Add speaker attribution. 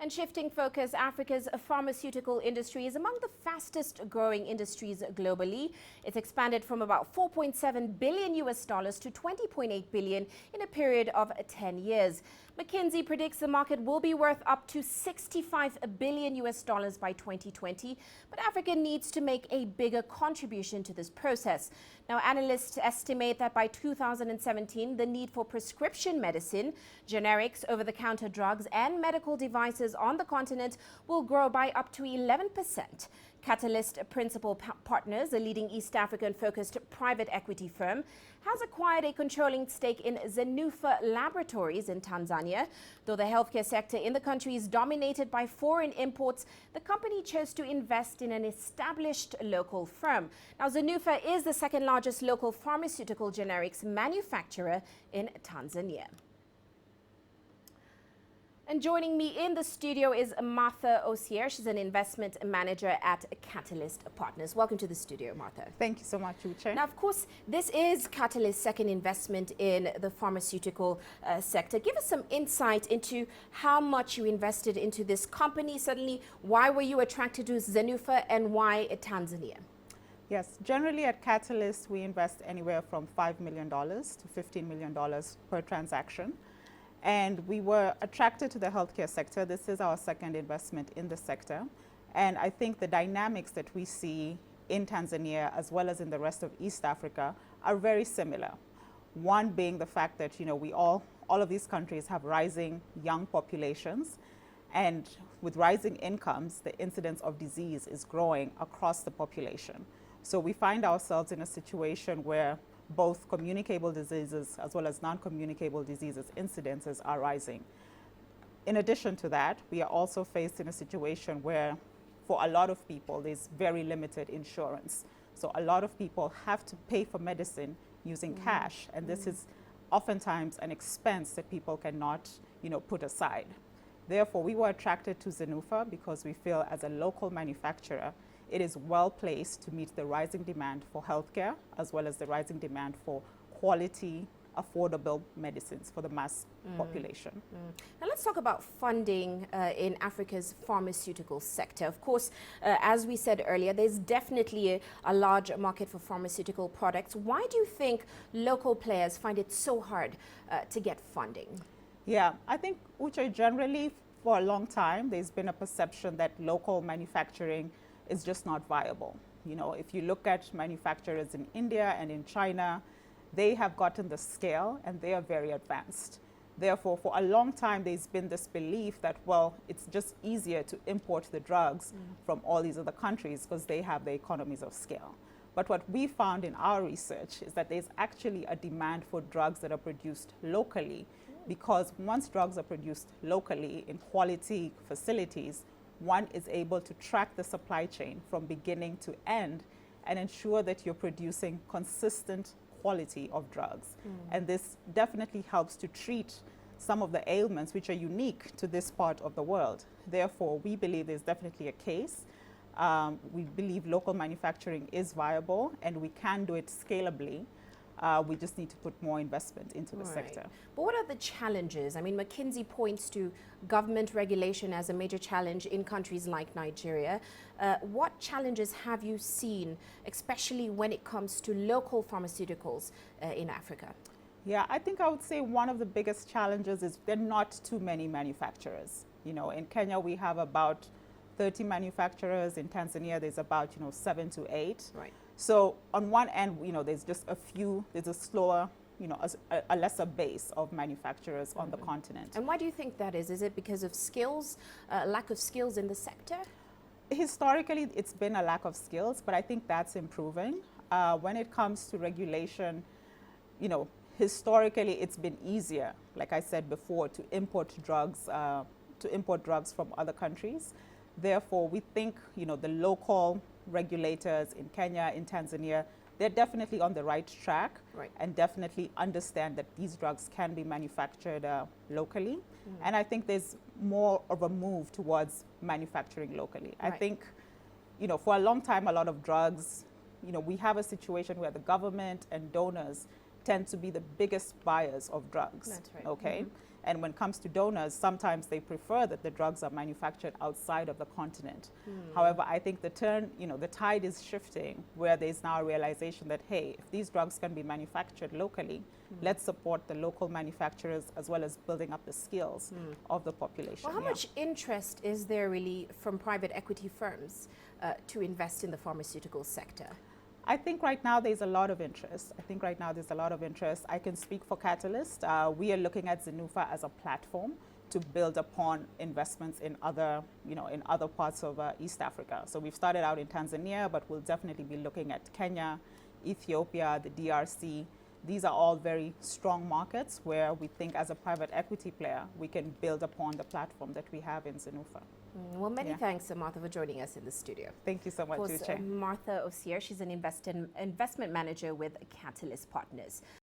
Speaker 1: And shifting focus, Africa's pharmaceutical industry is among the fastest growing industries globally. It's expanded from about 4.7 billion US dollars to 20.8 billion in a period of 10 years. McKinsey predicts the market will be worth up to 65 billion US dollars by 2020, but Africa needs to make a bigger contribution to this process. Now, analysts estimate that by 2017, the need for prescription medicine, generics, over-the-counter drugs, and medical devices on the continent will grow by up to 11%. Catalyst Principal Partners, a leading East African-focused private equity firm, has acquired a controlling stake in Zenufa Laboratories in Tanzania. Though the healthcare sector in the country is dominated by foreign imports, the company chose to invest in an established local firm. Now, Zenufa is the second largest local pharmaceutical generics manufacturer in Tanzania. And joining me in the studio is Martha Osier. She's an investment manager at Catalyst Partners. Welcome to the studio, Martha.
Speaker 2: Thank you so much, Uche.
Speaker 1: Now, of course, this is Catalyst's second investment in the pharmaceutical sector. Give us some insight into how much you invested into this company. Suddenly, why were you attracted to Zenufa and why Tanzania?
Speaker 2: Yes, generally at Catalyst, we invest anywhere from $5 million to $15 million per transaction. And we were attracted to the healthcare sector. This is our second investment in the sector. And I think the dynamics that we see in Tanzania as well as in the rest of East Africa are very similar. One being the fact that, we all of these countries have rising young populations. And with rising incomes, the incidence of disease is growing across the population. So we find ourselves in a situation where both communicable diseases as well as non-communicable diseases incidences are rising. In addition to that, we are also faced in a situation where for a lot of people there's very limited insurance. So a lot of people have to pay for medicine using cash, and this is oftentimes an expense that people cannot put aside. Therefore, we were attracted to Zenufa because we feel as a local manufacturer it is well placed to meet the rising demand for healthcare as well as the rising demand for quality, affordable medicines for the mass population.
Speaker 1: Now let's talk about funding in Africa's pharmaceutical sector. Of course, as we said earlier, there's definitely a large market for pharmaceutical products. Why do you think local players find it so hard to get funding?
Speaker 2: Yeah, I think, Uche, generally for a long time, there's been a perception that local manufacturing is just not viable. If you look at manufacturers in India and in China, they have gotten the scale and they are very advanced. Therefore, for a long time, there's been this belief that, well, it's just easier to import the drugs from all these other countries because they have the economies of scale. But what we found in our research is that there's actually a demand for drugs that are produced locally, because once drugs are produced locally in quality facilities, one is able to track the supply chain from beginning to end and ensure that you're producing consistent quality of drugs. And this definitely helps to treat some of the ailments which are unique to this part of the world. Therefore, we believe there's definitely a case. We believe local manufacturing is viable and we can do it scalably. We just need to put more investment into the sector.
Speaker 1: But what are the challenges? I mean, McKinsey points to government regulation as a major challenge in countries like Nigeria. What challenges have you seen, especially when it comes to local pharmaceuticals in Africa?
Speaker 2: Yeah, I think I would say one of the biggest challenges is there are not too many manufacturers. In Kenya, we have about 30 manufacturers. In Tanzania, there's about 7 to 8.
Speaker 1: Right.
Speaker 2: So on one end, there's just a few, there's a slower, a lesser base of manufacturers on the continent.
Speaker 1: And why do you think that is? Is it because of skills, lack of skills in the sector?
Speaker 2: Historically, it's been a lack of skills, but I think that's improving. When it comes to regulation, historically, it's been easier, like I said before, to import drugs from other countries. Therefore, we think, the local regulators in Kenya, in Tanzania, they're definitely on the right track and definitely understand that these drugs can be manufactured locally. And I think there's more of a move towards manufacturing locally. I think, for a long time, a lot of drugs, we have a situation where the government and donors tend to be the biggest buyers of drugs.
Speaker 1: That's right.
Speaker 2: Okay. And when it comes to donors, sometimes they prefer that the drugs are manufactured outside of the continent. However, I think the tide is shifting where there's now a realization that, hey, if these drugs can be manufactured locally, let's support the local manufacturers as well as building up the skills of the population.
Speaker 1: Well, how much interest is there really from private equity firms to invest in the pharmaceutical sector?
Speaker 2: I think right now there's a lot of interest. I can speak for Catalyst. We are looking at Zenufa as a platform to build upon investments in other parts of East Africa. So we've started out in Tanzania, but we'll definitely be looking at Kenya, Ethiopia, the DRC. These are all very strong markets where we think as a private equity player, we can build upon the platform that we have in Zenufa.
Speaker 1: Well, many thanks, Martha, for joining us in the studio.
Speaker 2: Thank you so much, Uche.
Speaker 1: Martha Osier, she's an investment manager with Catalyst Partners.